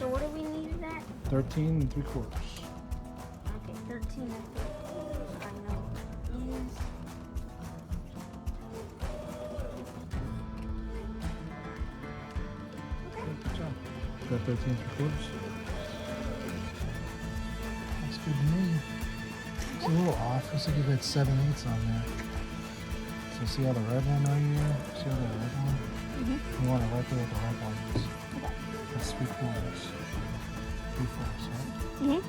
So what do we need it at? 13 3/4. Okay, 13 and 3/4. I know it is. Good job. Got 13 3/4. That's good to me. It's a little off. Looks like you got 7/8 on there. So see how the red one right here? See how the red one? Mm-hmm. You want it right there with the red one is. That's 3/4. 3/4, right? Mm-hmm.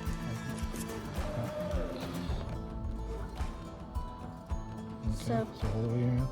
Okay. So hold it with your hand.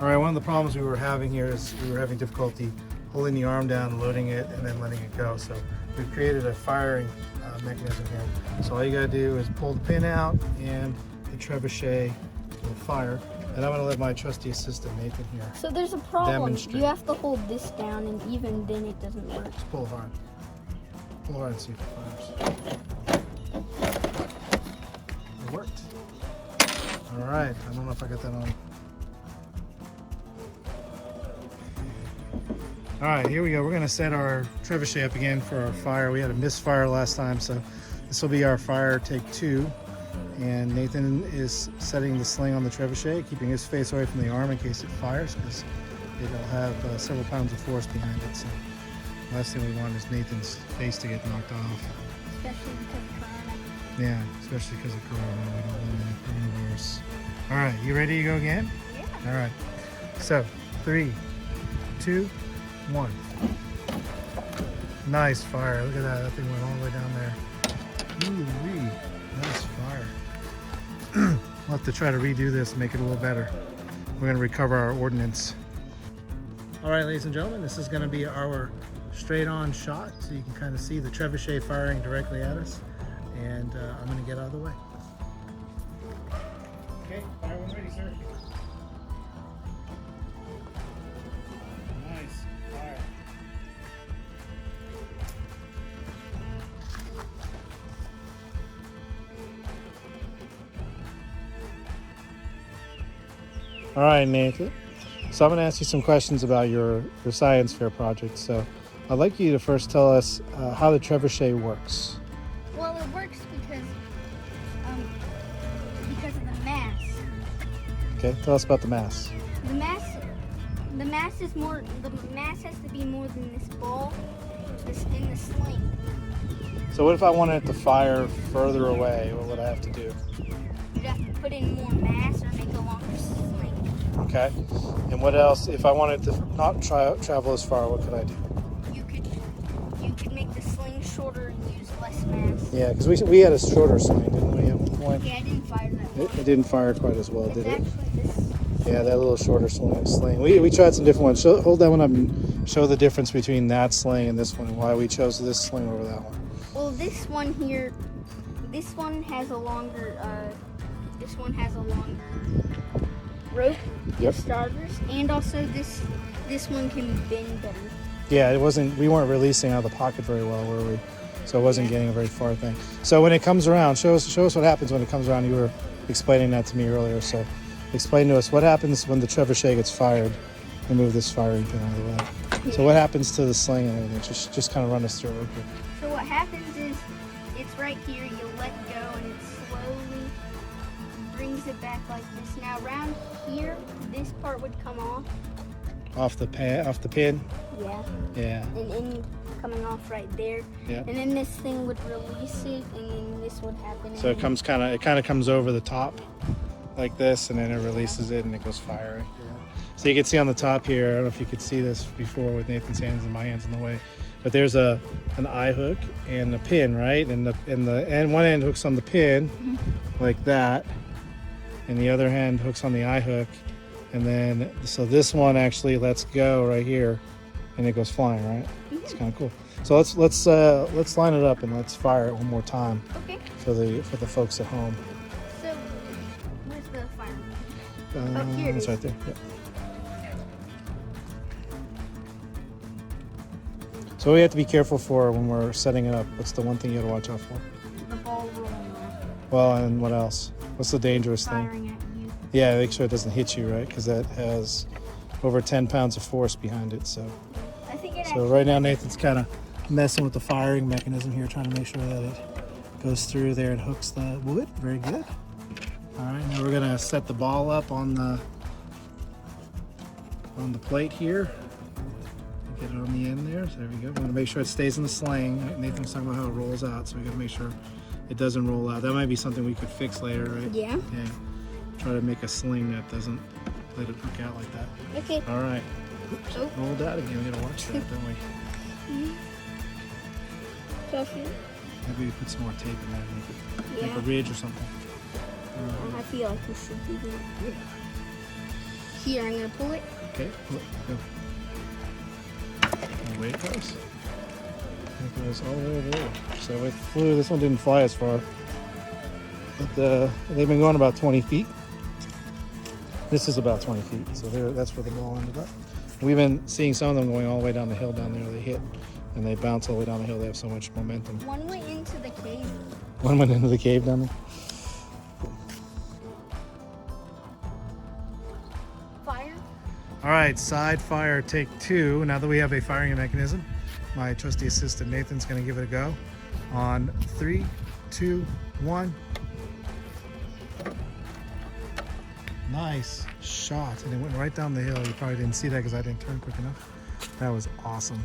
All right, one of the problems we were having here is we were having difficulty holding the arm down, loading it, and then letting it go. So we've created a firing mechanism here. So all you gotta do is pull the pin out and the trebuchet will fire. And I'm gonna let my trusty assistant, Nathan, here. So there's a problem. Demonstrate. You have to hold this down, and even then it doesn't work. Just pull hard. Pull hard and see if it fires. It worked. All right, I don't know if I got that on. All right, here we go. We're gonna set our trebuchet up again for our fire. We had a misfire last time, so this will be our fire take 2. And Nathan is setting the sling on the trebuchet, keeping his face away from the arm in case it fires, because it'll have several pounds of force behind it. So last thing we want is Nathan's face to get knocked off. Especially because of Corona. Yeah, especially because of Corona. We don't want any coronavirus. All right, you ready to go again? Yeah. All right. So 3, 2, 1. Nice fire. Look at that. That thing went all the way down there. Ooh-wee. Nice fire. We'll have to try to redo this and make it a little better. We're going to recover our ordnance. All right, ladies and gentlemen, this is going to be our straight on shot. So you can kind of see the trebuchet firing directly at us. And I'm going to get out of the way. Okay, fire when ready, sir. Nice fire. All right, Nathan. So I'm going to ask you some questions about your science fair project. So I'd like you to first tell us how the trebuchet works. Well, it works because of the mass. Okay, tell us about the mass. The mass is more. The mass has to be more than this ball in the sling. So what if I wanted it to fire further away? What would I have to do? You'd have to put in more mass or make a longer sling. Okay. And what else? If I wanted to not travel as far, what could I do? You could make the sling shorter and use less mass. Yeah, because we had a shorter sling, didn't we, at one point? Yeah, it didn't fire that well. It didn't fire quite as well, It's did it? actually this. Yeah, that little shorter sling. We tried some different ones. Hold that one up and show the difference between that sling and this one, and why we chose this sling over that one. Well, this one here, this one has a longer rope. Yep. Starters, and also this one can bend better. Yeah, we weren't releasing out of the pocket very well, were we? So it wasn't getting a very far thing. So when it comes around, show us what happens when it comes around. You were explaining that to me earlier. So explain to us what happens when the trebuchet gets fired. Remove this firing pin out of the way. Yeah. So what happens to the sling and everything? Just kind of run us through it real quick. So what happens is, it's right here, you let go and it slowly brings it back like this. Now around here, this part would come off. Off the pin? Yeah. Yeah. And in coming off right there. Yeah. And then this thing would release it, and then this would happen. So it kind of comes over the top like this, and then it releases it and it goes firing. So you can see on the top here, I don't know if you could see this before with Nathan's hands and my hands in the way, but there's an eye hook and a pin, right? And one end hooks on the pin like that, and the other hand hooks on the eye hook, and then so this one actually lets go right here, and it goes flying, right? It's kind of cool. So let's line it up and let's fire it one more time Okay. for the folks at home. So, where's the fire? Oh, here it It's is. right there. Yep. So we have to be careful for when we're setting it up. What's the one thing you got to watch out for? The ball rolling around, Well, and what else? What's the dangerous thing? firing at you. Yeah, make sure it doesn't hit you, right? Because that has over 10 pounds of force behind it. So I think it so right now Nathan's kind of messing with the firing mechanism here, trying to make sure that it goes through there and hooks the wood. Very good. All right, now we're gonna set the ball up on the plate here. Get it on the end there. So there we go. We want to make sure it stays in the sling. Nathan's talking about how it rolls out, so we got to make sure it doesn't roll out. That might be something we could fix later, right? Yeah. Yeah. Try to make a sling that doesn't let it hook out like that. Okay. All right. Oops, Oh. rolled out again. We gotta watch that, don't we? Sophie. Maybe we put some more tape in there, make Yeah. a ridge or something. I feel like we should do that. Here, I'm gonna pull it. Okay. Go. And away it goes. It goes all the way over there. So it flew. This one didn't fly as far, but they've been going about 20 feet. This is about 20 feet, so that's where the ball ended up. We've been seeing some of them going all the way down the hill down there. They hit and they bounce all the way down the hill. They have so much momentum. One went into the cave. One went into the cave down there. Fire. All right, side fire, take 2. Now that we have a firing mechanism, my trusty assistant Nathan's going to give it a go. On 3, 2, 1. Nice shot, and it went right down the hill. You probably didn't see that because I didn't turn quick enough. That was awesome.